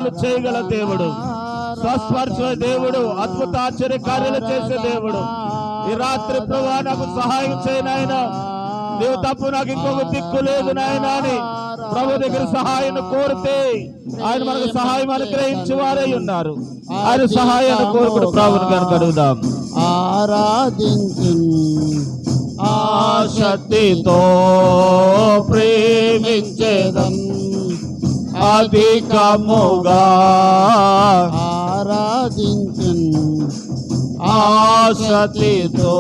కార్యాలు చేయగల దేవుడు, స్వస్పర్శ దేవుడు, అద్భుత ఆశ్చర్య కార్యాలు చేసే దేవుడు. ఈ రాత్రి ప్రభువా నాకు సహాయం చేయి నాయనా, నీవు తప్పు నాకు ఇంకొక దిక్కు లేదు నాయనా అని ప్రభు దగ్గర సహాయం కోరితే ఆయన మనకు సహాయం అనుగ్రహించి వారై ఉన్నారు. ఆయన సహాయాన్ని కోరుకుని ప్రభువుని కనుక అడుగుదాం. ఆరాధించు ఆశక్తితో ప్రేమించేదం అధికముగా, ఆరాధించు ఆశక్తితో.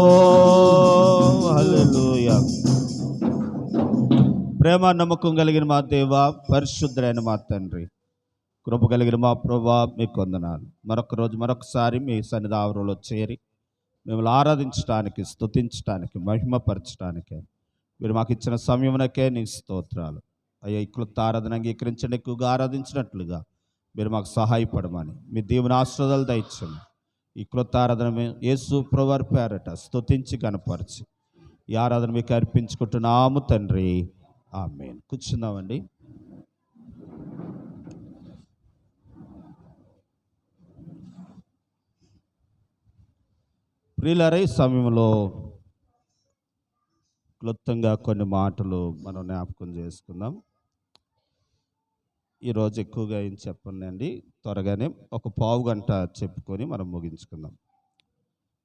హల్లెలూయా. ప్రేమ నమ్మకం కలిగిన మా దేవ, పరిశుద్ధులైన మా తండ్రి, కృప కలిగిన మా ప్రభువా మీకు వందనాలు. మరొక రోజు మరొకసారి మీ సన్నిధానంలో చేరి మిమ్మల్ని ఆరాధించడానికి, స్తుతించడానికి, మహిమపరచడానికి మీరు మాకు ఇచ్చిన సమయమునకే నీ స్తోత్రాలు అయ్యా. ఈ క్లుప్త ఆరాధన అంగీకరించండి, ఎక్కువగా ఆరాధించినట్లుగా మీరు మాకు సహాయపడమని మీ దేవుని ఆశీర్వాదాలు దయచేయండి. ఈ క్లుప్త ఆరాధన యేసు ప్రభువారి పేరట స్తుతించి కనపరిచి ఈ ఆరాధన మీకు అర్పించుకుంటున్నాము తండ్రి, ఆమేన్. కూర్చుందామండి. ప్రియులారా, ఈ సమయంలో క్లుప్తంగా కొన్ని మాటలు మనం జ్ఞాపకం చేసుకుందాం. ఈరోజు ఎక్కువగా ఏం చెప్పండి, త్వరగానే ఒక పావు గంట చెప్పుకొని మనం ముగించుకుందాం.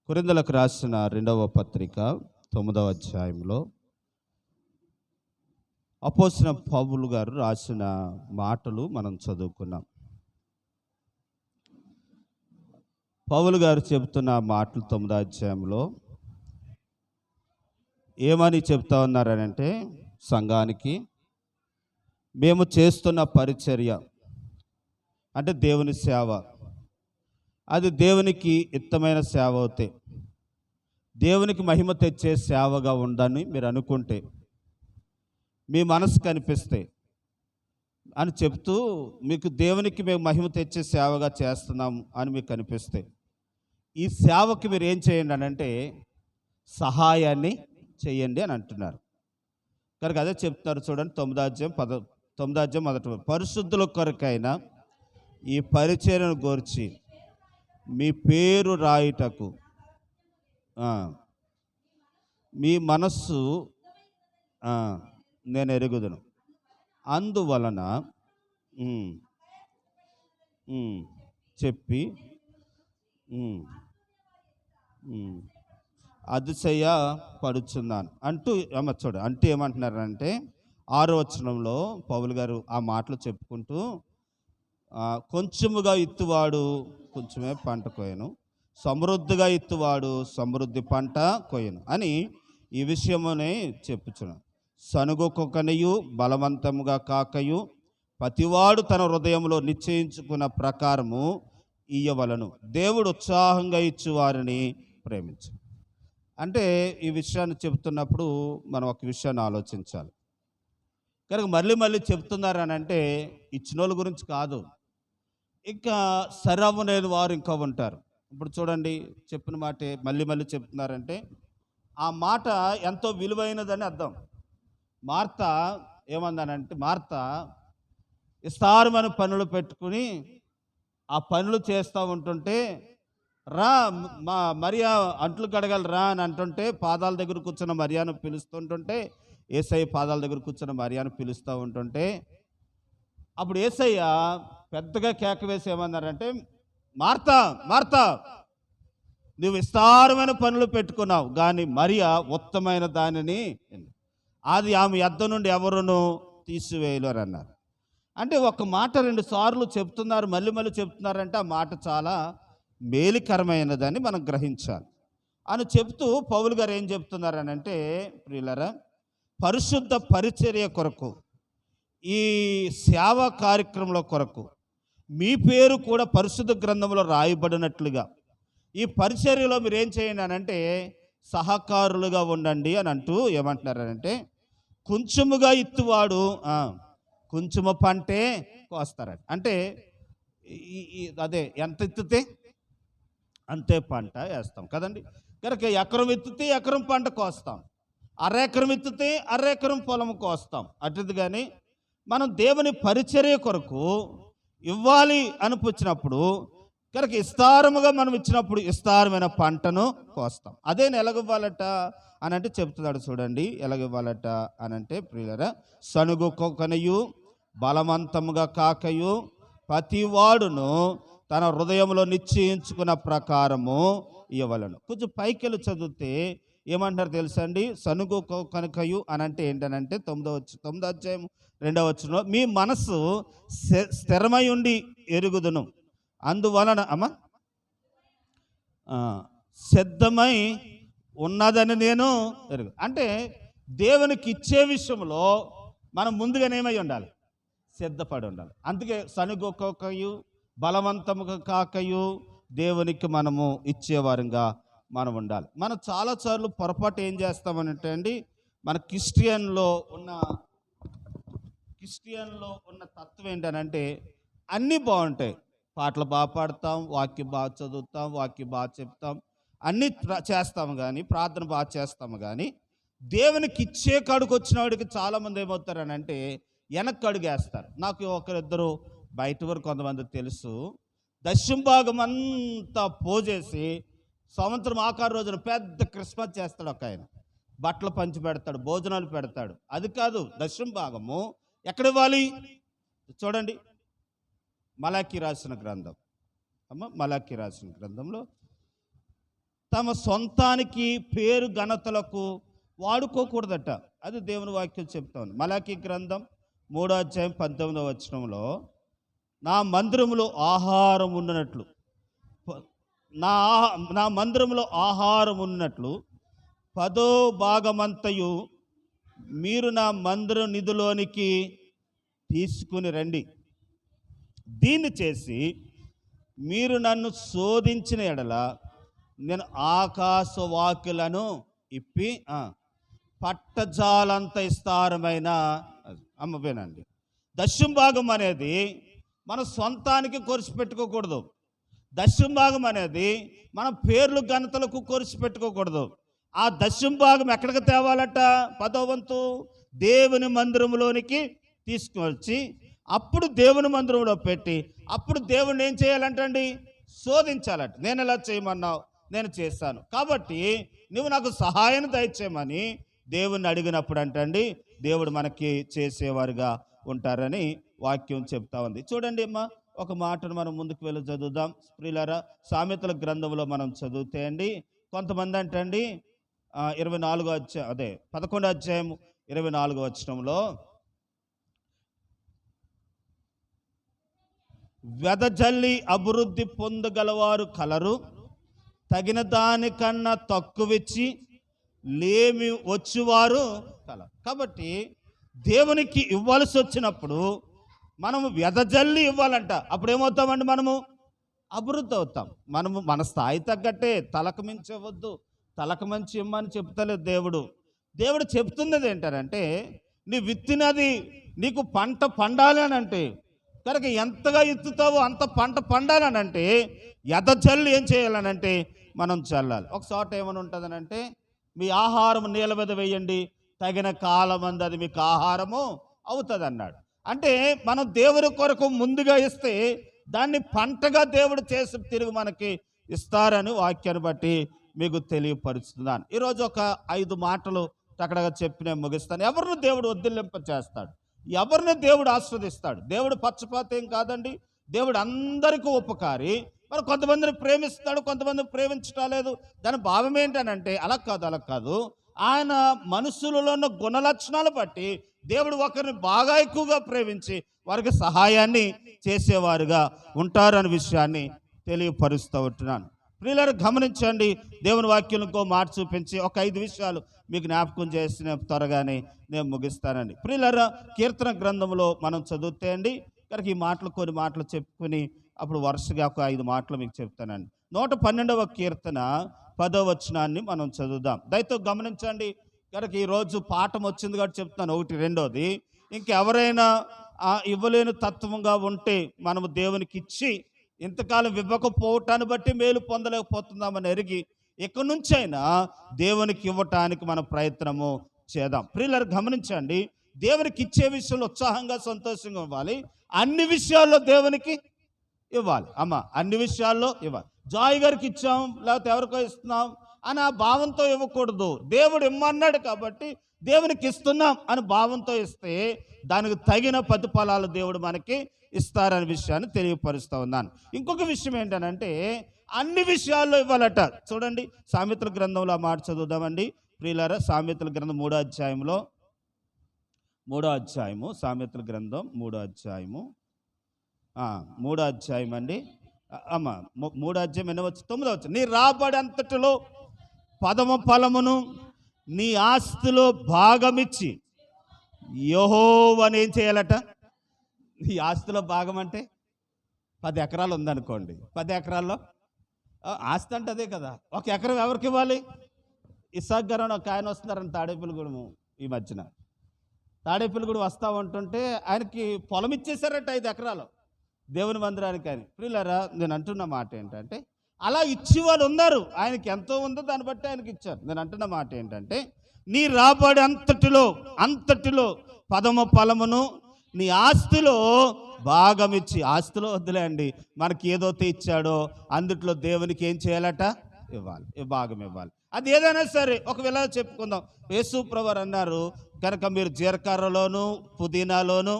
కొరింథీయులకు రాసిన 2వ పత్రిక 9వ అధ్యాయంలో అపోస్తలుడైన పౌలు గారు రాసిన మాటలు మనం చదువుకున్నాం. పౌలు గారు చెబుతున్న మాటలు 9వ అధ్యాయంలో ఏమని చెప్తా ఉన్నారనంటే, సంఘానికి మేము చేస్తున్న పరిచర్య అంటే దేవుని సేవ, అది దేవునికి ఇష్టమైన సేవ అవుతే, దేవునికి మహిమ తెచ్చే సేవగా ఉందని మీరు అనుకుంటే, మీ మనసు కనిపిస్తే అని చెప్తూ మీకు దేవునికి మేము మహిమ తెచ్చే సేవగా చేస్తున్నాం అని మీకు కనిపిస్తే, ఈ సేవకి మీరు ఏం చేయండి అని అంటే సహాయాన్ని చేయండి అని అంటున్నారు. కనుక అదే చెప్తున్నారు చూడండి. 9వ అధ్యాయం 1 పరిశుద్ధుల కొరకైనా ఈ పరిచర్యను గూర్చి మీ పేరు రాయుటకు మీ మనస్సు నేను ఎరుగుదును, అందువలన చెప్పి అతిశయ పడుచున్నాను అంటూ చూడ అంటే ఏమంటున్నారంటే 6వ వచనంలో పౌలు గారు ఆ మాటలు చెప్పుకుంటూ, కొంచెముగా ఇత్తువాడు కొంచెమే పంట కోయను, సమృద్ధిగా ఇత్తువాడు సమృద్ధి పంట కోయను అని ఈ విషయమునే చెప్పుచున్నాను. సనుగుకొకనియు బలవంతముగా కాకయు ప్రతివాడు తన హృదయంలో నిశ్చయించుకున్న ప్రకారము ఇయ్యవలను, దేవుడు ఉత్సాహంగా ఇచ్చు వారిని ప్రేమించు. అంటే ఈ విషయాన్ని చెబుతున్నప్పుడు మనం ఒక విషయాన్ని ఆలోచించాలి. కనుక మళ్ళీ చెప్తున్నారు అని అంటే ఇచ్చిన వాళ్ళ గురించి కాదు, ఇంకా సరవ్వలేని వారు ఇంకా ఉంటారు. ఇప్పుడు చూడండి, చెప్పిన మాటే మళ్ళీ చెప్తున్నారంటే ఆ మాట ఎంతో విలువైనదని అర్థం. మార్త ఏమందానంటే, మార్త విస్తారమైన పనులు పెట్టుకుని ఆ పనులు చేస్తూ ఉంటుంటే, రా మరియా అంట్లు కడగలరా అని అంటుంటే, పాదాల దగ్గర కూర్చున్న మరియాను పిలుస్తుంటుంటే, యేసయ్య పాదాల దగ్గర కూర్చున్న మరియాను పిలుస్తూ ఉంటుంటే, అప్పుడు యేసయ్య పెద్దగా కేక వేసి ఏమన్నారంటే, మార్తా మార్తా, నువ్వు విస్తారమైన పనులు పెట్టుకున్నావు, కానీ మరియా ఉత్తమైన దానిని అది ఆమె యొద్ద నుండి ఎవరును తీసివేయలేరు అన్నారు. అంటే ఒక మాట 2 సార్లు చెప్తున్నారు, మళ్ళీ చెప్తున్నారంటే ఆ మాట చాలా మేలికరమైనదని మనం గ్రహించాలి అని చెప్తూ పౌలు గారు ఏం చెప్తున్నారనంటే, ప్రియులారా, పరిశుద్ధ పరిచర్య కొరకు, ఈ సేవా కార్యక్రమంలో కొరకు మీ పేరు కూడా పరిశుద్ధ గ్రంథంలో రాయబడినట్లుగా ఈ పరిచర్యలో మీరు ఏం చేయండి అని అంటే సహకారులుగా ఉండండి అని అంటూ ఏమంటున్నారంటే, కొంచెముగా ఇత్తువాడు కొంచెము పంటే కోస్తారట. అంటే అదే ఎంత ఎత్తితే అంతే పంట వేస్తాం కదండి. కనుక ఎకరం ఎత్తితే ఎకరం పంట కోస్తాం, అరెకరం ఎత్తితే అరెకరం పొలం కోస్తాం. అటుది కానీ మనం దేవుని పరిచర్య కొరకు ఇవ్వాలి అనిపించినప్పుడు కనుక విస్తారముగా మనం ఇచ్చినప్పుడు విస్తారమైన పంటను కోస్తాం. అదే ఎలాగివ్వాలట అని అంటే చెప్తున్నాడు చూడండి. ఎలాగివ్వాలట అని అంటే ప్రియులరా, సనుగుకొకనియు బలవంతముగా కాకయు ప్రతివాడును తన హృదయంలో నిశ్చయించుకున్న ప్రకారము ఇవ్వలను. కొంచెం పైకెళ్ళి చదివితే ఏమంటారు తెలుసా అండి? సనుగు కనుకయు అని అంటే ఏంటనంటే 9వ అధ్యాయం 2వ వచనంలో, మీ మనసు స్థిరమై ఉండి ఎరుగుదును, అందువలన సిద్ధమై ఉన్నదని నేను ఎరుగు. అంటే దేవునికి ఇచ్చే విషయంలో మనం ముందుగానేమై ఉండాలి? సిద్ధపడి ఉండాలి. అందుకే సనుగొకయు బలవంతముగా కాకయు దేవునికి మనము ఇచ్చేవారంగా మనం ఉండాలి. మనం చాలాసార్లు పొరపాటు ఏం చేస్తామనంటే అండి, మన క్రిస్టియన్లో ఉన్న తత్వం ఏంటనంటే అన్నీ బాగుంటాయి, పాటలు బాగా పాడతాం, వాక్యం బాగా చదువుతాం, వాక్యం బాగా చెప్తాం, అన్నీ చేస్తాము కానీ, ప్రార్థన బాగా చేస్తాము కానీ, దేవునికి ఇచ్చే కాడికి వచ్చిన వాడికి చాలామంది ఏమవుతారనంటే వెనక్కి అడుగేస్తారు. నాకు ఒకరిద్దరు బయట వరకు కొంతమంది తెలుసు, దశమ భాగం అంతా పోజేసి సంవత్సరం ఆఖరి రోజున పెద్ద క్రిస్మస్ చేస్తాడు. ఒక ఆయన బట్టలు పంచి పెడతాడు, భోజనాలు పెడతాడు. అది కాదు, దశమ భాగము ఎక్కడ ఇవ్వాలి చూడండి. మలాకి రాసిన గ్రంథం మలాకి రాసిన గ్రంథంలో తమ సొంతానికి పేరు ఘనతలకు వాడుకోకూడదట. అది దేవుని వాక్యం చెప్తా ఉంది. మలాకి గ్రంథం 3వ అధ్యాయం 19వ వచనంలో, నా మందిరములో ఆహారం ఉన్నట్లు నా మందిరంలో ఆహారం ఉన్నట్లు 10వ భాగమంతయు మీరు నా మందిర నిధిలోనికి తీసుకుని రండి. దీన్ని చేసి మీరు నన్ను శోధించిన ఎడల నేను ఆకాశ వాకులను ఇప్పి పట్టజాలంత విస్తారమైన వినండి. దశమ భాగం అనేది మన సొంతానికి కొరిసి పెట్టుకోకూడదు. దశమ భాగం అనేది మన పేర్లు ఘనతలకు కొరిసి పెట్టుకోకూడదు. ఆ దశమ భాగం ఎక్కడికి తేవాలట? 10వ వంతు దేవుని మందిరంలోనికి తీసుకువచ్చి అప్పుడు దేవుని మందిరంలో పెట్టి అప్పుడు దేవుని ఏం చేయాలంటండి? శోధించాలట. నేను ఎలా చేయమన్నావు, నేను చేస్తాను, కాబట్టి నువ్వు నాకు సహాయం దయచేయమని దేవుణ్ణి అడిగినప్పుడు అంటండి దేవుడు మనకి చేసేవారుగా ఉంటారని వాక్యం చెప్తా ఉంది. చూడండి అమ్మా, ఒక మాటను మనం ముందుకు వెళ్ళి చదువుదాం. ప్రియులారా, సామెతల గ్రంథంలో మనం చదివితే అండి కొంతమంది అంటండి 11వ అధ్యాయం 24వ వచనంలో, వెదజల్లి అభివృద్ధి పొందగలవారు కలరు, తగిన దానికన్నా తక్కువిచ్చి లేమి వచ్చేవారు కలరు. కాబట్టి దేవునికి ఇవ్వాల్సి వచ్చినప్పుడు మనము వెదజల్లి ఇవ్వాలంట. అప్పుడు ఏమవుతామండి? మనము అభివృద్ధి అవుతాం. మనము మన స్థాయి తగ్గట్టే తలకు మించి ఇవ్వద్దు, తలకు మంచి ఇమ్మని చెప్తలేదు దేవుడు. దేవుడు చెప్తున్నది ఏంటంటే నీ విత్తినది నీకు పంట పండాలి అని అంటే కనుక ఎంతగా ఎత్తుతావో అంత పంట పండాలని అంటే ఎదజల్లి ఏం చేయాలనంటే మనం చల్లాలి. ఒక చోట ఏమని ఉంటుందనంటే మీ ఆహారం నీళ్ళ మీద వేయండి, తగిన కాలం అంది అది మీకు ఆహారము అవుతుంది అన్నాడు. అంటే మనం దేవుడి కొరకు ముందుగా ఇస్తే దాన్ని పంటగా దేవుడు చేసి తిరిగి మనకి ఇస్తారని వాక్యాన్ని బట్టి మీకు తెలియపరుస్తున్నాను. ఈరోజు ఒక 5 మాటలు అక్కడగా చెప్పి నేను ముగిస్తాను. ఎవరిని దేవుడు వదిలింప చేస్తాడు, ఎవరిని దేవుడు ఆస్వాదిస్తాడు. దేవుడు పక్షపాతం కాదండి, దేవుడు అందరికీ ఉపకారి. మరి కొంతమందిని ప్రేమిస్తాడు, కొంతమందిని ప్రేమించటం లేదు. దాని భావం ఏంటనంటే అలా కాదు. ఆయన మనుషులలో ఉన్న గుణలక్షణాలు బట్టి దేవుడు ఒకరిని బాగా ఎక్కువగా ప్రేమించి వారికి సహాయాన్ని చేసేవారుగా ఉంటారనే విషయాన్ని తెలియపరుస్తూ ఉంటున్నాను. ప్రియులారా, గమనించండి, దేవుని వాక్యంకో మాట చూపించి ఒక 5 విషయాలు మీకు జ్ఞాపకం చేసిన త్వరగానే నేను ముగిస్తానండి. ప్రియులారా, కీర్తన గ్రంథంలో మనం చదివితే అండి కనుక ఈ మాటలు కొన్ని మాటలు చెప్పుకుని అప్పుడు వరుసగా ఒక 5 మాటలు మీకు చెప్తానండి. 112వ కీర్తన 10వ వచనాన్ని మనం చదువుదాం. దయతో గమనించండి. కనుక ఈరోజు పాఠం వచ్చింది కాబట్టి చెప్తాను. 1, 2వది, ఇంకెవరైనా ఇవ్వలేని తత్వంగా ఉంటే మనము దేవునికి ఇచ్చి ఇంతకాలం ఇవ్వకపోవటాన్ని బట్టి మేలు పొందలేకపోతున్నామని ఎరిగి ఇక్కడి నుంచైనా దేవునికి ఇవ్వటానికి మన ప్రయత్నము చేద్దాం. ప్రియులారా, గమనించండి, దేవునికి ఇచ్చే విషయంలో ఉత్సాహంగా సంతోషంగా ఇవ్వాలి. అన్ని విషయాల్లో దేవునికి ఇవ్వాలి. అమ్మ అన్ని విషయాల్లో ఇవ్వాలి. జాయ్ గారికి ఇచ్చాం లేకపోతే ఎవరికో ఇస్తున్నాం అని ఆ భావంతో ఇవ్వకూడదు. దేవుడు ఇమ్మన్నాడు కాబట్టి దేవునికి ఇస్తున్నాం అని భావంతో ఇస్తే దానికి తగిన ప్రతిఫలాలు దేవుడు మనకి ఇస్తారనే విషయాన్ని తెలియపరుస్తూ ఉన్నాను. ఇంకొక విషయం ఏంటనంటే అన్ని విషయాల్లో ఇవ్వాలట. చూడండి సామెతల గ్రంథంలో ఆ మాట చదువుదామండి ప్రియులారా. సామెతల గ్రంథం 3వ అధ్యాయంలో 3వ అధ్యాయము సామెతల గ్రంథం 3వ అధ్యాయము 3వ అధ్యాయం అండి అమ్మ 3వ అధ్యాయం ఎన్నవచ్చు 9వ వచ్చిన నీ రాబడి అంతటిలో పదమ ఫలమును నీ ఆస్తిలో భాగమిచ్చి యెహోవాను ఏం చేయాలట. ఈ ఆస్తిలో భాగం అంటే 10 ఎకరాలు ఉందనుకోండి. 10 ఎకరాల్లో ఆస్తి అంటే అదే కదా. 1 ఎకరం ఎవరికి ఇవ్వాలి? ఇసాక్ గారు ఒక ఆయన వస్తున్నారని తాడేపల్లిగూడెము ఈ మధ్యన. తాడేపల్లిగూడెం వస్తూ ఉంటుంటే ఆయనకి పొలం ఇచ్చేసారట 5 ఎకరాలు దేవుని మందిరానికి. అని ప్రియులారా నేను అంటున్న మాట ఏంటంటే అలా ఇచ్చేవాళ్ళు ఉన్నారు. ఆయనకి ఎంతో ఉందో దాన్ని బట్టి ఆయనకి ఇచ్చారు. నేను అంటున్న మాట ఏంటంటే నీ రాబడి అంతటిలో పదమ ఫలమును నీ ఆస్తిలో భాగమిచ్చి, ఆస్తిలో వద్దులే అండి, మనకి ఏదైతే ఇచ్చాడో అందుట్లో దేవునికి ఏం చేయాలట, ఇవ్వాలి, భాగం ఇవ్వాలి. అది ఏదైనా సరే. ఒకవేళ చెప్పుకుందాం యేసు ప్రభువు అన్నారు కనుక మీరు జీలకర్రలోను పుదీనాలోను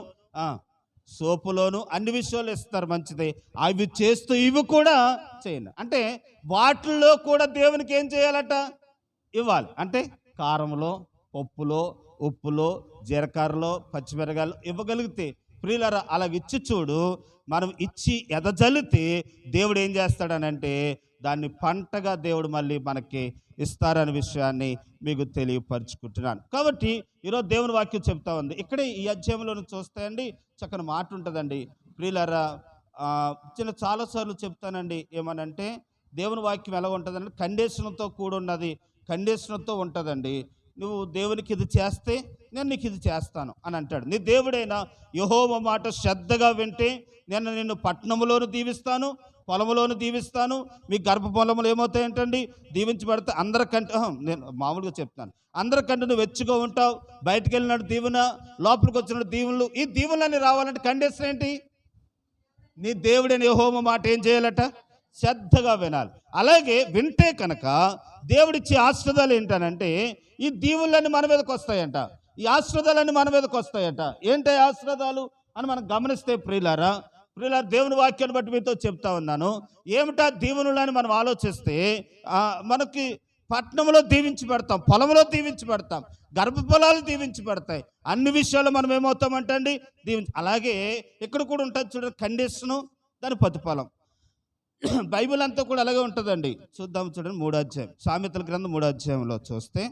సోపులోను అన్ని విషయాలు ఇస్తారు, మంచిదే. అవి చేస్తూ ఇవి కూడా చేయండి అంటే వాటిల్లో కూడా దేవునికి ఏం చేయాలట, ఇవ్వాలి. అంటే కారంలో పప్పులో ఉప్పులో జీలకర్రలో పచ్చిమిరకాయలు ఇవ్వగలిగితే ప్రియులారా అలా ఇచ్చి చూడు. మనం ఇచ్చి ఎదజల్లితే దేవుడు ఏం చేస్తాడనంటే దాన్ని పంటగా దేవుడు మళ్ళీ మనకి ఇస్తారనే విషయాన్ని మీకు తెలియపరుచుకుంటున్నాను. కాబట్టి ఈరోజు దేవుని వాక్యం చెప్తా ఉంది. ఇక్కడే ఈ అధ్యాయంలో చూస్తే అండి చక్కని మాట ఉంటుందండి ప్రియులారా. చాలాసార్లు చెప్తానండి ఏమనంటే దేవుని వాక్యం ఎలా ఉంటుందంటే కండిషన్తో కూడి ఉన్నది, కండిషన్తో ఉంటుందండి. నువ్వు దేవునికి ఇది చేస్తే నేను నీకు ఇది చేస్తాను అని అంటాడు. నీ దేవుడైనా యెహోవా మాట శ్రద్ధగా వింటే నేను నిన్ను పట్టణంలోను దీవిస్తాను, పొలంలోను దీవిస్తాను. మీ గర్భ పొలములు ఏమవుతాయంటండి, దీవించబడితే అందరికంటే, నేను మామూలుగా చెప్తాను, అందరికంటే నువ్వు వెచ్చుగా ఉంటావు. బయటకు వెళ్ళినట్టు దీవెన, లోపలికి వచ్చినట్టు దీవెనలు. ఈ దీవెనలన్నీ రావాలంటే కండిషన్ ఏంటి? నీ దేవుడైన యెహోవా మాట ఏం చేయాలట, శ్రద్ధగా వినాలి. అలాగే వింటే కనుక దేవుడిచ్చే ఆశీర్వాదాలు ఏంటనంటే ఈ దీవులన్నీ మన మీదకి వస్తాయంట, ఈ ఆశీర్వాదాలన్నీ మన మీదకి వస్తాయట. ఏంటి ఆశీర్వాదాలు అని మనం గమనిస్తే ప్రియులారా దేవుని వాక్యాన్ని బట్టి మీతో చెప్తా ఉన్నాను. ఏమిటా దీవెనలని మనం ఆలోచిస్తే మనకి పట్టణంలో దీవించి పెడతాం, పొలంలో దీవించి పెడతాం, గర్భ పొలాలు దీవించి పెడతాయి. అన్ని విషయాలు మనం ఏమవుతామంటే అండి అలాగే ఇక్కడ కూడా ఉంటుంది చూడండి కండిషను, దాని ప్రతిఫలం. బైబిల్ అంతా కూడా అలాగే ఉంటుందండి. చూద్దాం చూడండి 3వ అధ్యాయం సామెతల గ్రంథం 3వ అధ్యాయంలో చూస్తే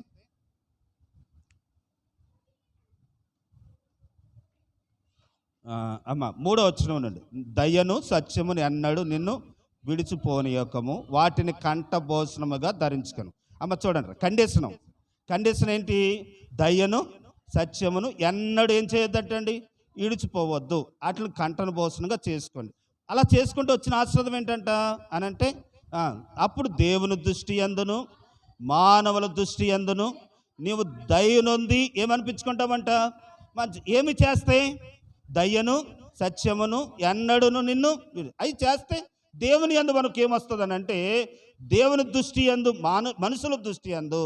అమ్మ 3వ వచనం నుండి దయ్యను సత్యముని ఎన్నడు నిన్ను విడిచిపోనియకము వాటిని కంఠభూషణముగా ధరించుకను. అమ్మ చూడండి కండిషన్ ఏంటి? దయ్యను సత్యమును ఎన్నడూ ఏం చేయొద్దటండి, విడిచిపోవద్దు, వాటిని కంఠభూషణంగా చేసుకోండి. అలా చేసుకుంటూ వచ్చిన ఆశీర్వాదం ఏంటంట అనంటే అప్పుడు దేవుని దృష్టి యందును మానవుల దృష్టి యందును నీవు దయ్యనుంది ఏమనిపించుకుంటావంట, మంచి ఏమి చేస్తే దయ్యను సత్యమును ఎన్నడును నిన్ను అవి చేస్తే దేవుని యందు మనకు ఏమొస్తుంది అని అంటే దేవుని దృష్టి యందు మనుషుల దృష్టి యందు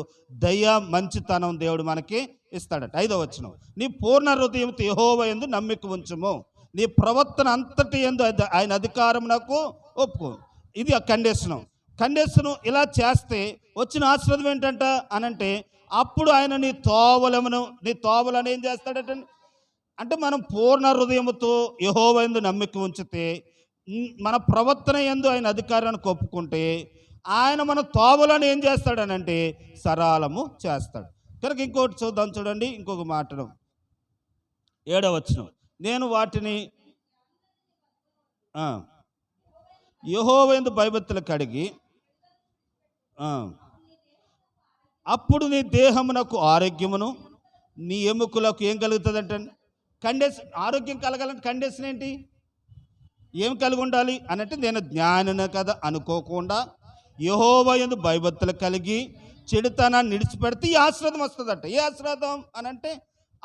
దయ్య మంచితనం దేవుడు మనకి ఇస్తాడట. 5వ వచనం నీ పూర్ణ హృదయంతో యెహోవా యందు నమ్మిక ఉంచుము, నీ ప్రవర్తన అంతటి యందు ఆయన అధికారం నాకు ఒప్పుకో. ఇది ఆ కండిషను. ఇలా చేస్తే వచ్చిన ఆశీర్వాదం ఏంటంట అనంటే అప్పుడు ఆయన నీ తోవలను ఏం చేస్తాడట అంటే మనం పూర్ణ హృదయముతో యెహోవా యందు నమ్మిక ఉంచితే మన ప్రవర్తన యందు ఆయన అధికారాన్ని ఒప్పుకుంటే ఆయన మన తోవలను ఏం చేస్తాడనంటే సరళము చేస్తాడు. కనుక ఇంకోటి చూద్దాం చూడండి, ఇంకొక మాటను 7వ వచనం నేను వాటిని యెహోవా యందు భయభక్తులు కడిగి అప్పుడు నీ దేహమునకు ఆరోగ్యమును నీ ఎముకలకు ఏం కలుగుతుంది అంటే కండిషన్. ఆరోగ్యం కలగాలంటే కండిషన్ ఏంటి, ఏం కలిగి ఉండాలి అనంటే నేను జ్ఞానిని కదా అనుకోకుండా యెహోవా యందు భయభక్తులు కలిగి చెడుతనాన్ని నిడిచిపెడితే ఈ ఆశీర్వాదం వస్తుందట. ఏ ఆశీర్వాదం అనంటే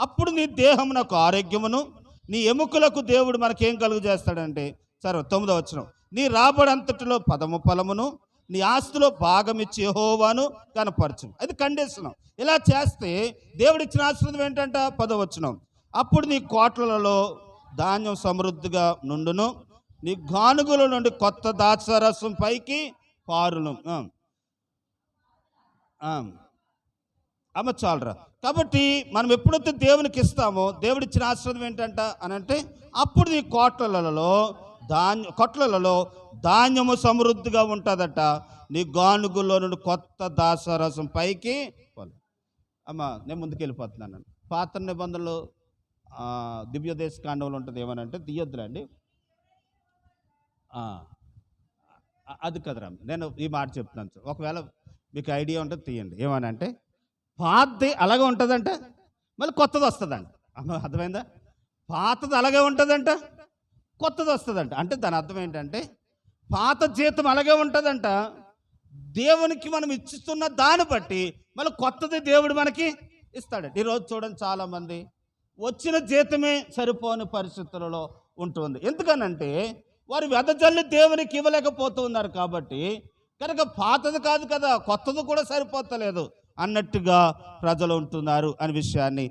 అప్పుడు నీ దేహమునకు ఆరోగ్యమును, నీ ఎముకలకు దేవుడు మనకేం కలుగు చేస్తాడంటే, సరే 9వ వచనం, నీ రాబడంతటిలో 10వ ఫలమును, నీ ఆస్తిలో భాగమిచ్చి యెహోవాను కనపరచును. అది కండిషన్. ఇలా చేస్తే దేవుడు ఇచ్చిన ఆశీర్వాదం ఏంటంట? 10వ వచనం, అప్పుడు నీ కోట్లలో ధాన్యం సమృద్ధిగా నుండును, నీ గానుగుల నుండి కొత్త ద్రాక్షారసం పైకి పారును. అమ్మ చాలరా. కాబట్టి మనం ఎప్పుడైతే దేవునికి ఇస్తామో దేవుడు ఇచ్చిన ఆశీర్వాదం ఏంటంట అని అంటే, అప్పుడు నీ కొట్లలో ధాన్యము సమృద్ధిగా ఉంటుందట, నీ గానుగుల్లో నుండి కొత్త ద్రాక్షారసం పైకి పోను. అమ్మ నేను ముందుకు వెళ్ళిపోతున్నాను. పాత నిబంధనలు దివ్యోదేశ కాండంలో ఉంటుంది. ఏమనంటే తీయొద్దులండి, అది కదరా. నేను ఈ మాట చెప్తున్నాను, ఒకవేళ మీకు ఐడియా ఉంటుంది తీయండి. ఏమనంటే పాతది అలాగే ఉంటుందంట, మళ్ళీ కొత్తది వస్తుందంట. అర్థమైందా? పాతది అలాగే ఉంటుందంట, కొత్తది వస్తుందంట. అంటే దాని అర్థం ఏంటంటే, పాత జీతం అలాగే ఉంటుందంట, దేవునికి మనం ఇచ్చిస్తున్న దాన్ని బట్టి మళ్ళీ కొత్తది దేవుడు మనకి ఇస్తాడంట. ఈరోజు చూడండి, చాలామంది వచ్చిన జీతమే సరిపోని పరిస్థితులలో ఉంటుంది. ఎందుకనంటే వారు వెదజల్లి దేవునికి ఇవ్వలేకపోతూ ఉన్నారు. కాబట్టి కనుక పాతది కాదు కదా, కొత్తది కూడా సరిపోతలేదు అన్నట్టుగా ప్రజలు ఉంటున్నారు అనే విషయాన్ని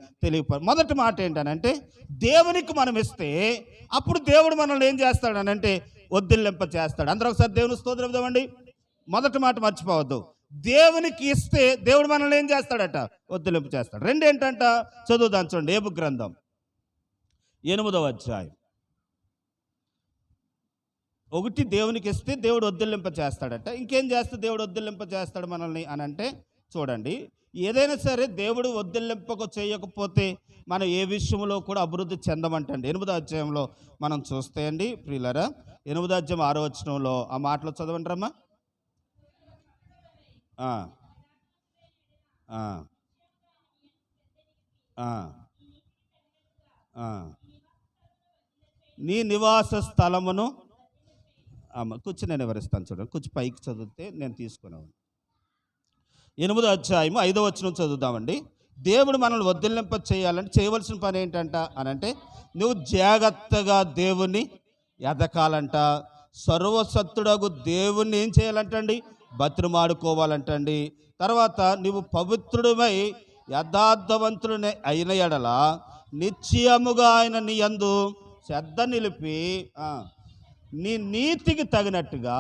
మొదటి మాట ఏంటనంటే, దేవునికి మనం ఇస్తే అప్పుడు దేవుడు మనల్ని ఏం చేస్తాడనంటే వద్దిల్లింప చేస్తాడు. అందరూ ఒకసారి దేవుని స్తోత్రం చెప్దామండి. మొదటి మాట మర్చిపోవద్దు, దేవునికి ఇస్తే దేవుడు మనల్ని ఏం చేస్తాడట? వద్దిల్లింప చేస్తాడు. రెండు ఏంటంట? చదువుదాం చూడండి, ఏబు గ్రంథం 8వ అధ్యాయం. ఒకటి, దేవునికి ఇస్తే దేవుడు వద్దిల్లింప చేస్తాడట. ఇంకేం చేస్తే దేవుడు వద్దిల్లింప చేస్తాడు మనల్ని అని అంటే, చూడండి, ఏదైనా సరే దేవుడు వద్దిల్లింపకు చేయకపోతే మనం ఏ విషయంలో కూడా అభివృద్ధి చెందమంటండి. 8వ అధ్యాయంలో మనం చూస్తే అండి ప్రియులారా, 8వ అధ్యాయం 6వ వచనంలో ఆ మాటలు చదవంటారమ్మా. నీ నివాస స్థలమును కూర్చొని నేను వివరిస్తాను చూడండి. కొంచెం పైకి చదివితే నేను తీసుకున్నాను. 8వ అధ్యాయం 5వ వచనం చదువుదామండి. దేవుడు మనల్ని వదిలింప చేయాలంటే చేయవలసిన పని ఏంటంట అని అంటే, నువ్వు జాగ్రత్తగా దేవుణ్ణి ఎదకాలంట. సర్వసత్తుడగు దేవుణ్ణి ఏం చేయాలంటండి? బతిమాడుకోవాలంటండి. తర్వాత నువ్వు పవిత్రుడివై యథార్థవంతుడిని అయిన ఎడల నిశ్చయముగా ఆయన నీ యందు శ్రద్ధ నిలిపి నీ నీతికి తగినట్టుగా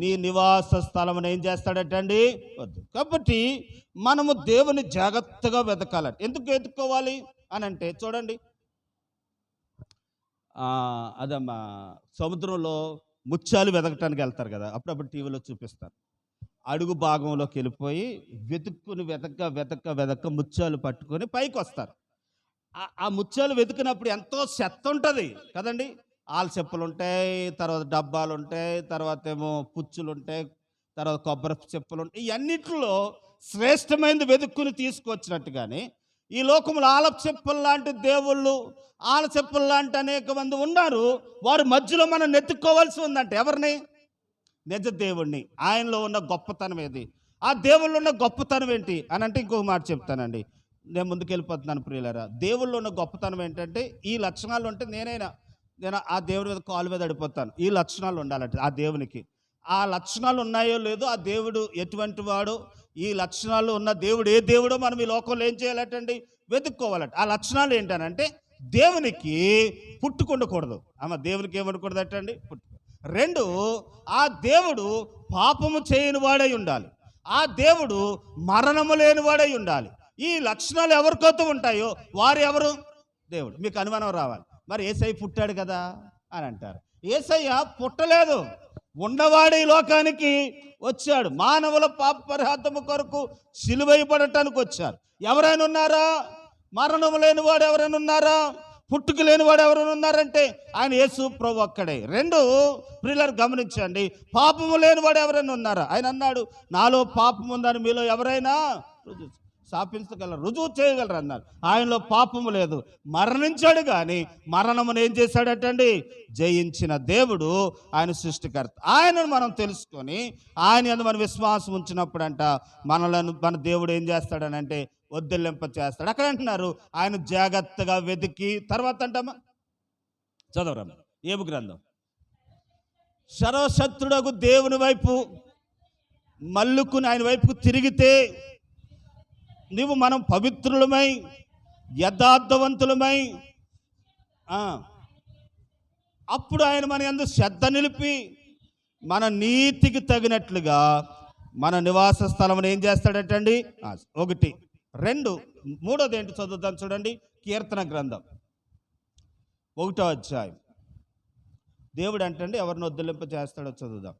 నీ నివాస స్థలమును ఏం చేస్తాడటండి? వద్దు. కాబట్టి మనము దేవుని జాగ్రత్తగా వెతకాలంట. ఎందుకు వెతుక్కోవాలి అని అంటే, చూడండి, అదమ్మా సముద్రంలో ముత్యాలు వెతకటానికి వెళ్తారు కదా, అప్పుడప్పుడు టీవీలో చూపిస్తారు. అడుగు భాగంలోకి వెళ్ళిపోయి వెతక ముత్యాలు పట్టుకొని పైకి వస్తారు. ఆ ముత్యాలు వెతికినప్పుడు ఎంతో చెత్త ఉంటుంది కదండి. ఆల చెప్పులు ఉంటాయి, తర్వాత డబ్బాలు ఉంటాయి, తర్వాత ఏమో పుచ్చులు ఉంటాయి, తర్వాత కొబ్బరి చెప్పులు ఉంటాయి. ఇవన్నిట్లో శ్రేష్టమైనది వెతుక్కుని తీసుకొచ్చినట్టుగానే ఈ లోకంలో ఆల చెప్పులు లాంటి దేవుళ్ళు, ఆల చెప్పులు లాంటి అనేక మంది ఉన్నారు. వారి మధ్యలో మనం నెత్తుక్కోవాల్సి ఉందంటే ఎవరిని? నిజ దేవుణ్ణి. ఆయనలో ఉన్న గొప్పతనం ఏది? ఆ దేవుళ్ళు ఉన్న గొప్పతనం ఏంటి అని అంటే, ఇంకొక మాట చెప్తానండి, నేను ముందుకు వెళ్ళిపోతున్నాను ప్రియులారా. దేవుళ్ళు ఉన్న గొప్పతనం ఏంటంటే, ఈ లక్షణాలు ఉంటే నేను ఆ దేవుడి మీద కాలు మీద అడిపోతాను. ఈ లక్షణాలు ఉండాలంటే ఆ దేవునికి. ఆ లక్షణాలు ఉన్నాయో లేదో, ఆ దేవుడు ఎటువంటి వాడో, ఈ లక్షణాలు ఉన్న దేవుడు ఏ దేవుడో మనం ఈ లోకంలో ఏం చేయాలటండి? వెతుక్కోవాలట. ఆ లక్షణాలు ఏంటనంటే, దేవునికి పుట్టుకుండకూడదు. దేవునికి ఏమనకూడదటండి? రెండు, ఆ దేవుడు పాపము చేయని వాడై ఉండాలి. ఆ దేవుడు మరణము లేని వాడై ఉండాలి. ఈ లక్షణాలు ఎవరికొత్తూ ఉంటాయో వారు ఎవరు? దేవుడు. మీకు అనుమానం రావాలి, మరి యేసయ్య పుట్టాడు కదా అని అంటారు. యేసయ్య పుట్టలేదు, ఉన్నవాడు ఈ లోకానికి వచ్చాడు. మానవుల పాప పరిహారము కొరకు సిలువైపడటానికి వచ్చారు. ఎవరైనా ఉన్నారా? మరణము లేనివాడు ఎవరైనా ఉన్నారా? పుట్టుక లేనివాడు ఎవరైనా ఉన్నారంటే ఆయన యేసు ప్రభు ఒక్కడే. రెండు, ప్రియులారు గమనించండి, పాపము లేనివాడు ఎవరైనా ఉన్నారా? ఆయన అన్నాడు, నాలో పాపం ఉందని మీలో ఎవరైనా స్థాపించగలరు, రుజువు చేయగలరు అన్నారు. ఆయనలో పాపము లేదు. మరణించాడు కానీ మరణమును ఏం చేశాడటండి? జయించిన దేవుడు ఆయన సృష్టికర్త. ఆయనను మనం తెలుసుకొని ఆయన యందు మన విశ్వాసం ఉంచినప్పుడంట మన దేవుడు ఏం చేస్తాడనంటే వదిలింప చేస్తాడు. అక్కడ అంటున్నారు ఆయన జాగ్రత్తగా వెతికి తర్వాత అంటామా, చదవరమ్మా ఏబు గ్రంథం. సర్వశక్తుడగు దేవుని వైపు మల్లుకుని ఆయన వైపుకు తిరిగితే మనం పవిత్రులమై యథార్థవంతులమై అప్పుడు ఆయన మన యందు శ్రద్ధ నిలిపి మన నీతికి తగినట్లుగా మన నివాస స్థలం ఏం చేస్తాడటండి. 1, 2, 3 ఏంటి చదువుతాం చూడండి. కీర్తన గ్రంథం 1వ అధ్యాయం. దేవుడు అంటండి ఎవరిని వదిలింప చేస్తాడో చదువుదాం.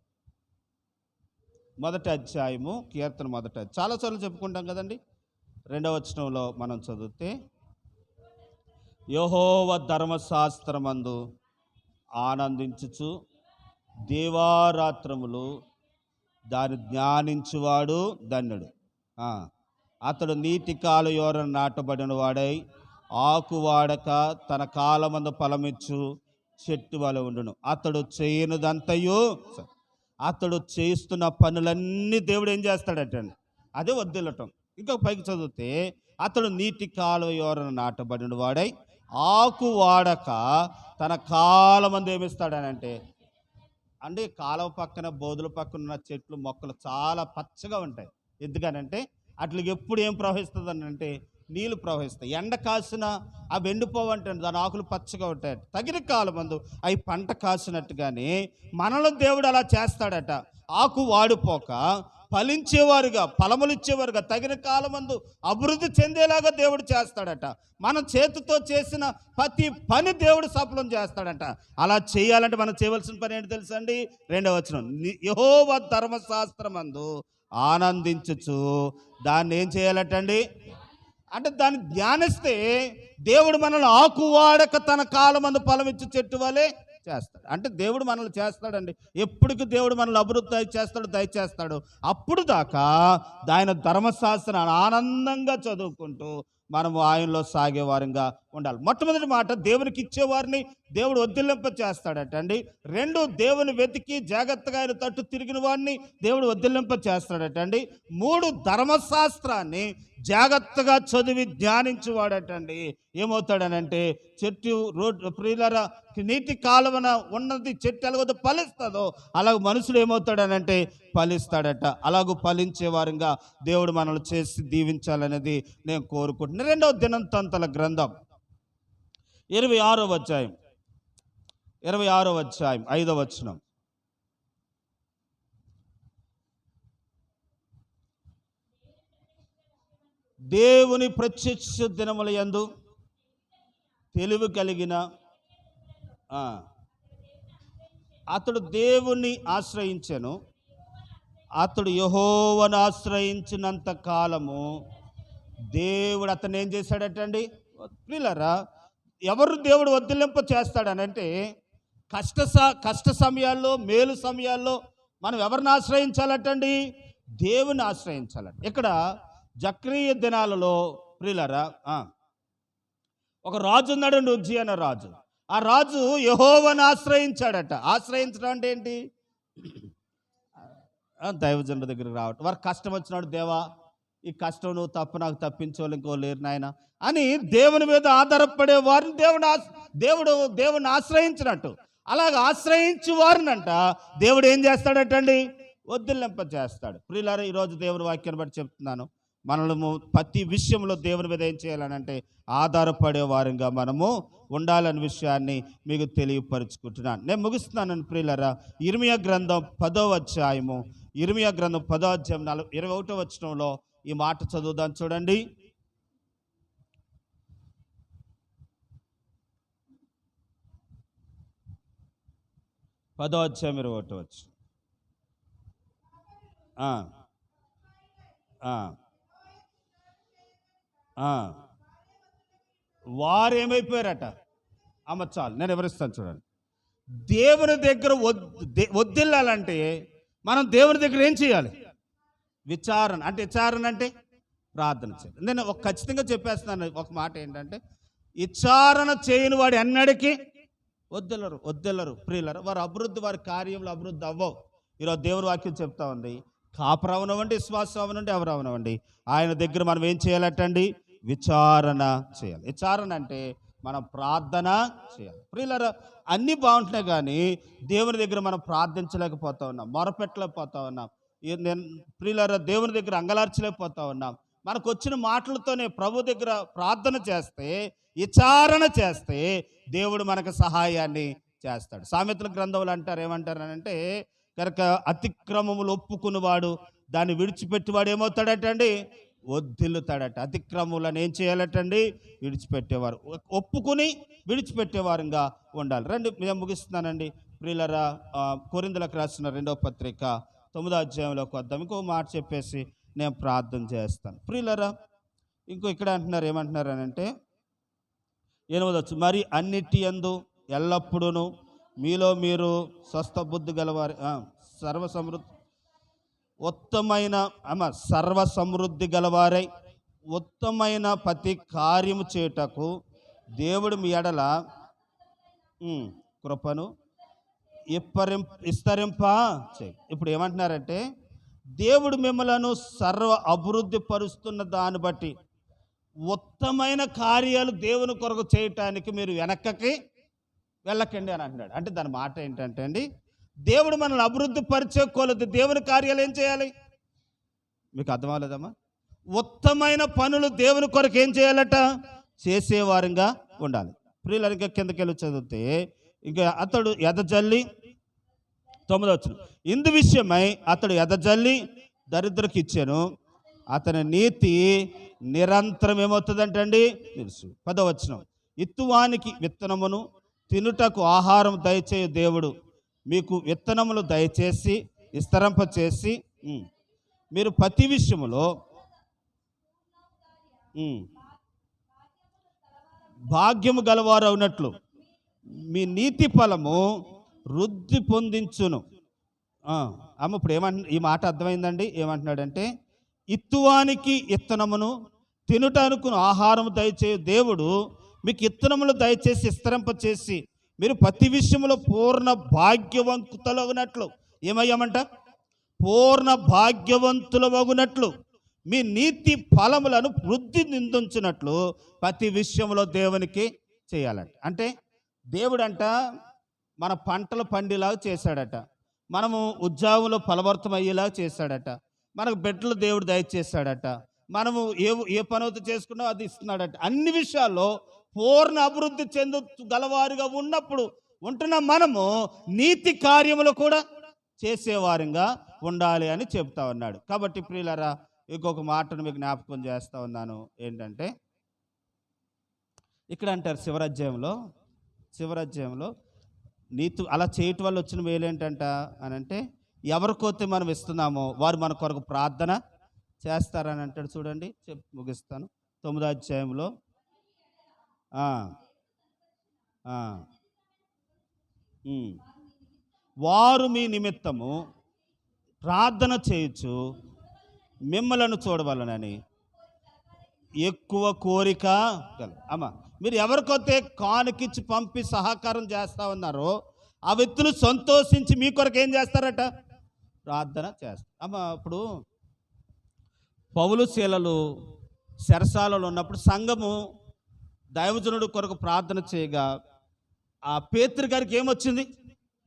1వ అధ్యాయము కీర్తన 1. చాలాసార్లు చెప్పుకుంటాం కదండి. 2వ వచనంలో మనం చదివితే యెహోవా ధర్మశాస్త్రమందు ఆనందించుచు దేవారాత్రములు దాన్ని ధ్యానించువాడు ధన్యుడు. అతడు నీటి కాలుయోరన నాటబడిన వాడై ఆకు వాడక తన కాలమందు ఫలమిచ్చు చెట్టు వలె ఉండును. అతడు చేయనుదంతయు, అతడు చేస్తున్న పనులన్నీ దేవుడు ఏం చేస్తాడటండి, అదే వదిలటం. ఇంకా పైకి చదివితే అతడు నీటి కాలుయోరన నాటబడిన వాడై ఆకు వాడక తన కాలమందు ఏమిస్తాడనంటే, అంటే కాలువ పక్కన బోధుల పక్కన ఉన్న చెట్లు మొక్కలు చాలా పచ్చగా ఉంటాయి. ఎందుకనంటే అట్లకి ఎప్పుడు ఏం ప్రవహిస్తుంది అని అంటే నీళ్ళు ప్రవహిస్తాయి. ఎండ కాసిన అవి ఎండిపోవంటే దాని ఆకులు పచ్చగా ఉంటాయి. తగిన కాలమందు అవి పంట కాసినట్టుగానే మనలో దేవుడు అలా చేస్తాడట. ఆకు వాడిపోక ఫలించేవారుగా ఫలములు ఇచ్చేవారుగా తగిన కాలమందు అభివృద్ధి చెందేలాగా దేవుడు చేస్తాడట. మన చేతితో చేసిన ప్రతి పని దేవుడు సఫలం చేస్తాడట. అలా చేయాలంటే మనం చేయవలసిన పని ఏంటి తెలుసా అండి. 2వ వచనం, యెహోవా ధర్మశాస్త్రమందు ఆనందించుచు దాన్ని ఏం చేయాలటండి, అంటే దాన్ని ధ్యానిస్తే దేవుడు మనల్ని ఆకు వాడక తన కాలమందు ఫలమిచ్చు చెట్టు వలె చేస్తాడు. అంటే దేవుడు మనల్ని చేస్తాడండి. ఎప్పటికి దేవుడు మనల్ని అభివృద్ధి చేస్తాడు, దయచేస్తాడు. అప్పుడు దాకా ఆయన ధర్మశాస్త్రాన్ని ఆనందంగా చదువుకుంటూ మనము ఆయనలో సాగేవారంగా ఉండాలి. మొట్టమొదటి మాట, దేవునికి ఇచ్చేవారిని దేవుడు వదిలింప చేస్తాడట అండి. 2, దేవుని వెతికి జాగ్రత్తగా ఆయన తట్టు తిరిగిన వారిని దేవుడు వదిలింప చేస్తాడట అండి. 3, ధర్మశాస్త్రాన్ని జాగ్రత్తగా చదివి ధ్యానించువాడటండి. ఏమవుతాడనంటే చెట్టు రోడ్డు ప్రియులరా నీటి కాలువన ఉన్నది చెట్టు ఎలాగో ఫలిస్తుందో అలాగ మనుషులు ఏమవుతాడనంటే ఫలిస్తాడట. అలాగూ ఫలించే వారంగా దేవుడు మనల్ని చేసి దీవించాలనేది నేను కోరుకుంటున్నాను. 2వ దినవృత్తాంతాల గ్రంథం 26వ అధ్యాయం 5వ వచనం. దేవుని ప్రత్యక్ష దినముల యందు తెలివి కలిగిన అతడు దేవుని ఆశ్రయించెను. అతడు యెహోవాను ఆశ్రయించినంత కాలము దేవుడు అతను ఏం చేశాడటండి. ప్రియులారా, ఎవరు దేవుడు వదిలింప చేస్తాడనంటే కష్ట సమయాల్లో, మేలు సమయాల్లో మనం ఎవరిని ఆశ్రయించాలటండి, దేవుని ఆశ్రయించాలంట. ఇక్కడ జక్రీయ దినాలలో ప్రియులారా ఒక రాజు ఉన్నాడు, ఉజ్జియా అనే రాజు. ఆ రాజు యెహోవాను ఆశ్రయించాడట. ఆశ్రయించడం అంటే ఏంటి, దైవజనుల దగ్గరికి రావటం. వారు కష్టం వచ్చినాడు, దేవా ఈ కష్టం నువ్వు తప్ప నాకు తప్పించోళ్ళు ఇంకో లేరు నాయన అని దేవుని మీద ఆధారపడే వారిని దేవుడిని ఆశ్రయించినట్టు. అలాగ ఆశ్రయించి వారినంట దేవుడు ఏం చేస్తాడటండి, వదిలింప చేస్తాడు. ప్రియులారా, ఈరోజు దేవుని వాక్యాన్ని బట్టి చెప్తున్నాను, మనము ప్రతి విషయంలో దేవుని మీద ఏం చేయాలనంటే ఆధారపడే వారంగా మనము ఉండాలనే విషయాన్ని మీకు తెలియపరుచుకుంటున్నాను. నేను ముగిస్తున్నాను ప్రియులారా. ఇర్మియా గ్రంథం 10వ అధ్యాయము 21వ వచనంలో ఈ మాట చదువుదాం చూడండి. పదో అధ్యాయం 21వ వచనం. వారు ఏమైపోయారట. చాలు, నేను వివరిస్తాను చూడండి. దేవుని దగ్గర వదిల్లాలంటే మనం దేవుని దగ్గర ఏం చేయాలి, విచారణ. అంటే విచారణ అంటే ప్రార్థన చేయాలి. నేను ఖచ్చితంగా చెప్పేస్తున్నాను ఒక మాట ఏంటంటే, విచారణ చేయని వాడు ఎన్నడికి వదిల్లరు ప్రియులరు. వారి కార్యంలో అభివృద్ధి అవ్వవు. ఈరోజు దేవుని వాక్యం చెప్తా ఉంది, కాపరు అవనవ్వండి, విశ్వాసం అవనండి, ఎవరు అవనవ్వండి, ఆయన దగ్గర మనం ఏం చేయాలటండి? విచారణ చేయాలి. విచారణ అంటే మనం ప్రార్థన చేయాలి. ప్రియులారా, అన్నీ బాగుంటున్నాయి కానీ దేవుని దగ్గర మనం ప్రార్థించలేకపోతా ఉన్నాం, మొరపెట్టలేకపోతా ఉన్నాం. నేను ప్రియులారా, దేవుని దగ్గర అంగలార్చలేకపోతా ఉన్నాం. మనకు వచ్చిన మాటలతోనే ప్రభు దగ్గర ప్రార్థన చేస్తే, విచారణ చేస్తే దేవుడు మనకు సహాయాన్ని చేస్తాడు. సామెతల గ్రంథంలో అంటారు, ఏమంటారనంటే కనుక అతిక్రమములు ఒప్పుకున్నవాడు దాన్ని విడిచిపెట్టేవాడు ఏమవుతాడటండి? వద్దిల్లుతాడట. అతిక్రమములను ఏం చేయాలటండి? విడిచిపెట్టేవారు, ఒప్పుకుని విడిచిపెట్టేవారుగా ఉండాలి. రండి, నేను ముగిస్తున్నానండి ప్రియులరా. కొరింథీయులకు రాసిన 2వ పత్రిక 9వ అధ్యాయంలోకి వద్దాం. ఇంకో మాట చెప్పేసి నేను ప్రార్థన చేస్తాను. ప్రియులరా, ఇక్కడ అంటున్నారు, ఏమంటున్నారు అని అంటే 8వ, మరి అన్నిటి యందు ఎల్లప్పుడూ మీలో మీరు స్వస్థ బుద్ధి గలవారి సర్వసమృద్ధి గలవారై ఉత్తమైన ప్రతి కార్యము చేయుటకు దేవుడు మీ ఎడల కృపను విస్తరింప చేయి. ఇప్పుడు ఏమంటున్నారంటే దేవుడు మిమ్మలను సర్వ అభివృద్ధి పరుస్తున్న దాన్ని బట్టి ఉత్తమైన కార్యాలు దేవుని కొరకు చేయటానికి మీరు వెనక్కకి వెళ్ళకండి అని అంటున్నాడు. అంటే దాని మాట ఏంటంటే అండి, దేవుడు మనల్ని అభివృద్ధి పరిచే కొలది దేవుని కార్యాలు ఏం చేయాలి? మీకు అర్థం అవ్వలేదమ్మా? ఉత్తమైన పనులు దేవుని కొరకు ఏం చేయాలట? చేసేవారంగా ఉండాలి. ప్రియులు ఇంకా కిందకి వెళ్ళి చదివితే ఇంకా అతడు ఎదజల్లి 9వ వచనం, ఇందు విషయమై అతడు ఎదజల్లి దరిద్రకు ఇచ్చాను, అతని నీతి నిరంతరం ఏమవుతుందంటండి? తెలుసు. 10వ వచనం, ఇత్తువానికి విత్తనమును తినుటకు ఆహారం దయచేయ దేవుడు మీకు విత్తనములు దయచేసి విస్తరింప చేసి మీరు ప్రతి విషయములో భాగ్యము గలవారు అవునట్లు మీ నీతి ఫలము వృద్ధి పొందించును. అమ్మ, ఇప్పుడు ఈ మాట అర్థమైందండి. ఏమంటున్నాడంటే, ఇత్తువానికి ఇత్తనమును తినుటకు ఆహారము దయచేయ దేవుడు మీకు ఇత్తనములు దయచేసి విస్తరింప చేసి మీరు ప్రతి విషయంలో పూర్ణ భాగ్యవంతులగునట్లు ఏమయ్యామంట? పూర్ణ భాగ్యవంతులగునట్లు మీ నీతి ఫలములను వృద్ధి నిందించినట్లు ప్రతి విషయంలో దేవునికి చేయాలంట. అంటే దేవుడంట మన పంటలు పండిలాగా చేశాడట, మనము ఉద్యోగంలో ఫలవర్తం అయ్యేలాగా చేశాడట, మనకు బిడ్డలు దేవుడు దయచేశాడట, మనము ఏ పనవుతూ చేసుకున్నా అది ఇస్తున్నాడట. అన్ని విషయాల్లో పూర్ణ అభివృద్ధి చెందు గలవారుగా ఉన్నప్పుడు ఉంటున్న మనము నీతి కార్యములు కూడా చేసేవారుగా ఉండాలి అని చెప్తా ఉన్నాడు. కాబట్టి ప్రియులారా, ఇంకొక మాటను మీకు జ్ఞాపకం చేస్తా ఉన్నాను. ఏంటంటే ఇక్కడ అంటారు శివరాజ్యంలో నీతి అలా చేయటం వల్ల వచ్చిన మేలేంటంట అని అంటే, ఎవరికైతే మనం ఇస్తున్నామో వారు మన కొరకు ప్రార్థన చేస్తారని అంటాడు. చూడండి, ముగిస్తాను. 9వ అధ్యాయంలో వారు మీ నిమిత్తము ప్రార్థన చేయొచ్చు మిమ్మలను చూడవలనని ఎక్కువ కోరిక అమ్మ, మీరు ఎవరికొతే కానుకిచ్చి పంపి సహకారం చేస్తా ఉన్నారో ఆ వ్యక్తులు సంతోషించి మీ కొరకు ఏం చేస్తారట? ప్రార్థన చేస్తారు. అమ్మ, ఇప్పుడు పౌలు శీలలు చెరసాలలో ఉన్నప్పుడు సంఘము దైవజనుడు కొరకు ప్రార్థన చేయగా ఆ పేతురు గారికి ఏమొచ్చింది?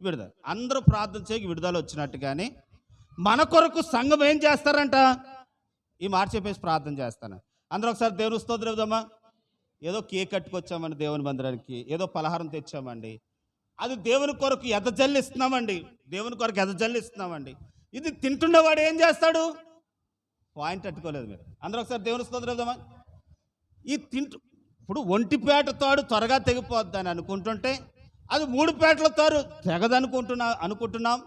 విడుదల. అందరూ ప్రార్థన చేయక విడుదల వచ్చినట్టుగానే మన కొరకు సంఘం ఏం చేస్తారంట? ఈ మాట చెప్పేసి ప్రార్థన చేస్తాను. అందరూ ఒకసారి దేవుని స్తోత్రం చెబుదామా? ఏదో కేక్ కట్టుకొచ్చామండి దేవుని మందిరానికి, ఏదో పలహారం తెచ్చామండి, అది దేవుని కొరకు ఎదజల్లిస్తున్నామండి, దేవుని కొరకు ఎదజల్లిస్తున్నామండి. ఇది తింటున్నవాడు ఏం చేస్తాడు? పాయింట్ అట్టుకోలేదు మీరు. అందరూ ఒకసారి దేవుని స్తోత్రం చెబుదామా? ఇప్పుడు ఒంటిపేట తాడు త్వరగా తెగిపోద్ది అని అనుకుంటుంటే అది 3 పేటల తాడు అనుకుంటున్నాం.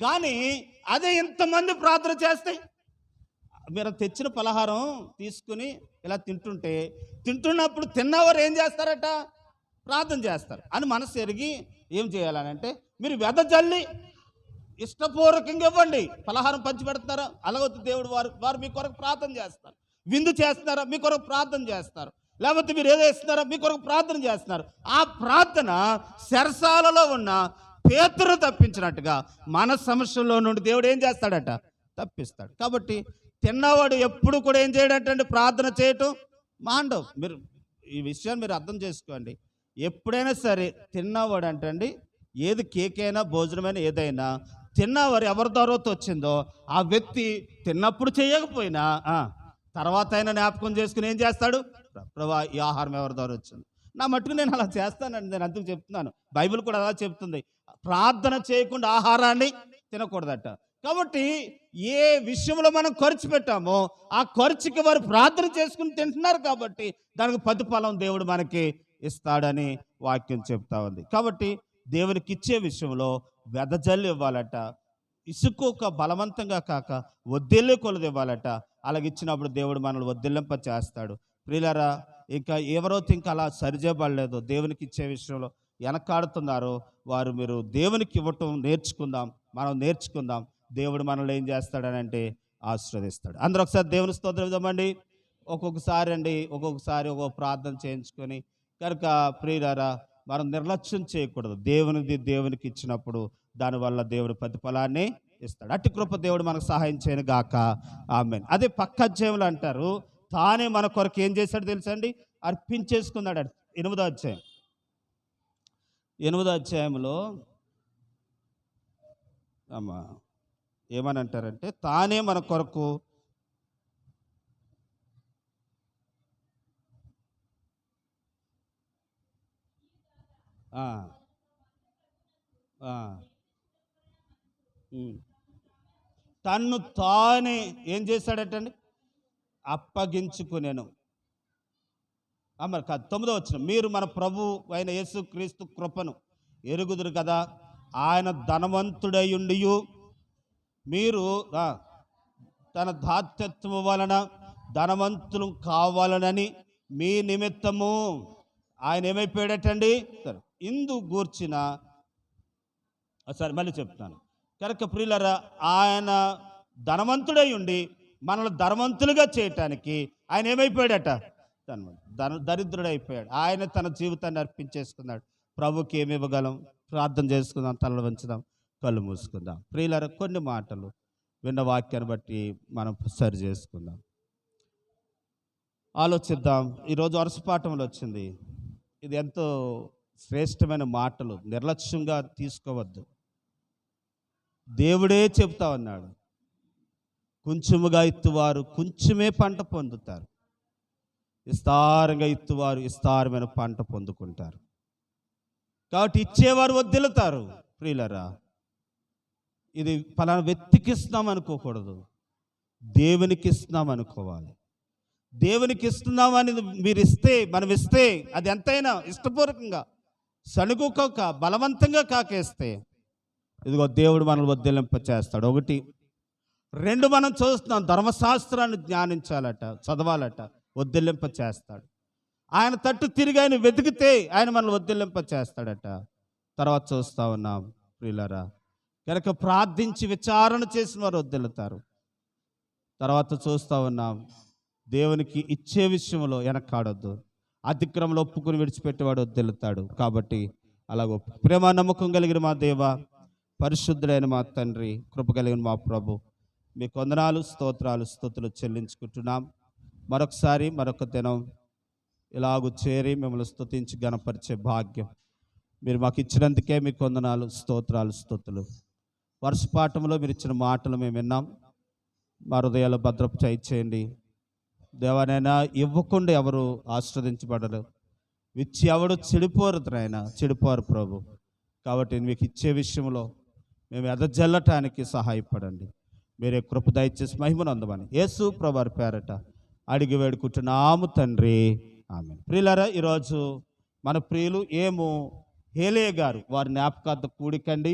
కానీ అదే ఇంతమంది ప్రార్థన చేస్తే మీరు తెచ్చిన పలహారం తీసుకుని ఇలా తింటున్నప్పుడు తిన్నవారు ఏం చేస్తారట? ప్రార్థన చేస్తారు అని మనసు ఎరిగి ఏం చేయాలని అంటే, మీరు వెదజల్లి ఇష్టపూర్వకంగా ఇవ్వండి. పలహారం పంచి పెడతారా? అలాగొద్దు, దేవుడు వారు మీ కొరకు ప్రార్థన చేస్తారు. విందు చేస్తున్నారా? మీ కొరకు ప్రార్థన చేస్తారు. లేకపోతే మీరు ఏదో ఇస్తున్నారా? మీ కొరకు ప్రార్థన చేస్తున్నారు. ఆ ప్రార్థన చెరసాలలో ఉన్న పేతురు తప్పించినట్టుగా మన సమస్యల్లో నుండి దేవుడు ఏం చేస్తాడట? తప్పిస్తాడు. కాబట్టి తిన్నవాడు ఎప్పుడు కూడా ఏం చేయడంటే ప్రార్థన చేయటం మాండవు. మీరు ఈ విషయాన్ని మీరు అర్థం చేసుకోండి. ఎప్పుడైనా సరే తిన్నవాడు అంటండి, ఏది కేక్ అయినా భోజనమైనా ఏదైనా తిన్నవారు ఎవరి ద్వారా వచ్చిందో ఆ వ్యక్తి తిన్నప్పుడు చేయకపోయినా తర్వాత అయినా జ్ఞాపకం చేసుకుని ఏం చేస్తాడు, ప్రభా ఈ ఆహారం ఎవరి ద్వారా వచ్చింది. నా మట్టుకు నేను అలా చేస్తానండి, నేను అందుకు చెప్తున్నాను. బైబిల్ కూడా అలా చెప్తుంది, ప్రార్థన చేయకుండా ఆహారాన్ని తినకూడదట. కాబట్టి ఏ విషయంలో మనం ఖర్చు పెట్టామో ఆ ఖర్చుకి వారు ప్రార్థన చేసుకుని తింటున్నారు కాబట్టి దానికి ప్రతిఫలం దేవుడు మనకి ఇస్తాడని వాక్యం చెప్తా ఉంది. కాబట్టి దేవునికి ఇచ్చే విషయంలో వెదజల్లు ఇవ్వాలట, ఇసుకోక బలవంతంగా కాక వద్దెల్లే కొలది ఇవ్వాలట. అలాగ ఇచ్చినప్పుడు దేవుడు మనల్ని వద్దెల్లింప చేస్తాడు. ప్రియులారా, ఇంకా ఎవరైతే ఇంకా అలా సరిచేయబడలేదో, దేవునికి ఇచ్చే విషయంలో వెనకాడుతున్నారో వారు మీరు దేవునికి ఇవ్వటం నేర్చుకుందాం, మనం నేర్చుకుందాం. దేవుడు మనల్ని ఏం చేస్తాడనంటే ఆశీర్వదిస్తాడు. అందరూ ఒకసారి దేవుని స్తోత్రం ఇద్దామండి. ఒక్కొక్కసారి ఒక్కొక్క ప్రార్థన చేయించుకొని కనుక ప్రియులారా, మనం నిర్లక్ష్యం చేయకూడదు. దేవునికి ఇచ్చినప్పుడు దానివల్ల దేవుడు ప్రతిఫలాన్ని ఇస్తాడు. అట్టి కృప దేవుడు మనకు సహాయం చేయను గాక. ఆమేన్. అదే పక్క అధ్యాయంలో అంటారు, తానే మన కొరకు ఏం చేశాడు తెలుసండి, అర్పించేసుకున్నాడు. 8వ అధ్యాయం, 8వ అధ్యాయంలో ఏమని అంటారంటే, తానే మన కొరకు తన్ను తానే ఏం చేశాడటండి, అప్పగించుకునేను. మరి కాదు, 9వ వచనం, మీరు మన ప్రభు అయిన యేసుక్రీస్తు కృపను ఎరుగుదురు కదా, ఆయన ధనవంతుడయుండియు మీరు తన దాతత్వం వలన ధనవంతులు కావాలనని మీ నిమిత్తము ఆయన ఏమైపోయాడటండి, ఇందు గూర్చిన మళ్ళీ చెప్తాను. కనుక ప్రియులారా, ఆయన ధనవంతుడై ఉండి మనల్ని ధనవంతులుగా చేయటానికి ఆయన ఏమైపోయాడట, దరిద్రుడైపోయాడు. ఆయన తన జీవితాన్ని అర్పించేసుకున్నాడు. ప్రభుకి ఏమి ఇవ్వగలం? ప్రార్థన చేసుకుందాం, తలలు వంచుదాం, కళ్ళు మూసుకుందాం. ప్రియులారా, కొన్ని మాటలు విన్న వాక్యాన్ని బట్టి మనం సరి చేసుకుందాం, ఆలోచిద్దాం. ఈరోజు అరసపాఠంలో వచ్చింది, ఇది ఎంతో శ్రేష్టమైన మాటలు, నిర్లక్ష్యంగా తీసుకోవద్దు. దేవుడే చెప్తా ఉన్నాడు, కొంచెముగా ఇత్తువారు కొంచెమే పంట పొందుతారు, విస్తారంగా ఇత్తువారు విస్తారమైన పంట పొందుకుంటారు. కాబట్టి ఇచ్చేవారు వద్దెలుతారు. ప్రియులరా, ఇది ఫలానా వ్యక్తికి ఇస్తున్నాం అనుకోకూడదు, దేవునికి ఇస్తున్నాం అనుకోవాలి. దేవునికి ఇస్తున్నామని మీరు ఇస్తే, మనం ఇస్తే అది ఎంతైనా ఇష్టపూర్వకంగా సణుగుకోక బలవంతంగా కాకేస్తే ఇదిగో దేవుడు మనల్ని వద్దెలింప చేస్తాడు. 1. 2, మనం చూస్తున్నాం, ధర్మశాస్త్రాన్ని జ్ఞానించాలట, చదవాలట, వద్దెలింప చేస్తాడు. ఆయన తట్టు తిరిగి ఆయన వెతికితే ఆయన మనల్ని వద్దెలింప చేస్తాడట. తర్వాత చూస్తూ ఉన్నాం ప్రియులారా, కనుక ప్రార్థించి విచారణ చేసిన వారు వద్దెలుతారు. తర్వాత చూస్తూ ఉన్నాం, దేవునికి ఇచ్చే విషయంలో వెనకాడొద్దు, అతిక్రమంలో ఒప్పుకుని విడిచిపెట్టేవాడు వద్దెలుతాడు. కాబట్టి అలాగ ప్రేమ నమ్మకం కలిగిన మా దేవ, పరిశుద్ధుడైన మా తండ్రి, కృప కలిగిన మా ప్రభు, మీకు వందనాలు, స్తోత్రాలు, స్తుతులు చెల్లించుకుంటున్నాం. మరొకసారి మరొక దినం ఇలాగూ చేరి మిమ్మల్ని స్తుతించి గణపరిచే భాగ్యం మీరు మాకు ఇచ్చినందుకే మీకు వందనాలు, స్తోత్రాలు, స్తుతులు. వర్షపాఠంలో మీరు ఇచ్చిన మాటలు మేము విన్నాం, మా హృదయాలు భద్రపు చేయండి. దేవానైనా ఇవ్వకుండా ఎవరు ఆశ్రదించబడరు, ఇచ్చి ఎవడు చెడిపోరు నాయనా, చెడిపోరు ప్రభు. కాబట్టి మీకు ఇచ్చే విషయంలో మేము ఎదజల్లటానికి సహాయపడండి. మీరే కృప దయచేసి మహిమను అందమని యేసు ప్రభువారి పేరట అడిగి వేడుకుంటున్నాము తండ్రి, ఆమేన్. ప్రియులారా, ఈరోజు మన ప్రియులు హేలే గారు వారి జ్ఞాపకార్థ కూడికండి.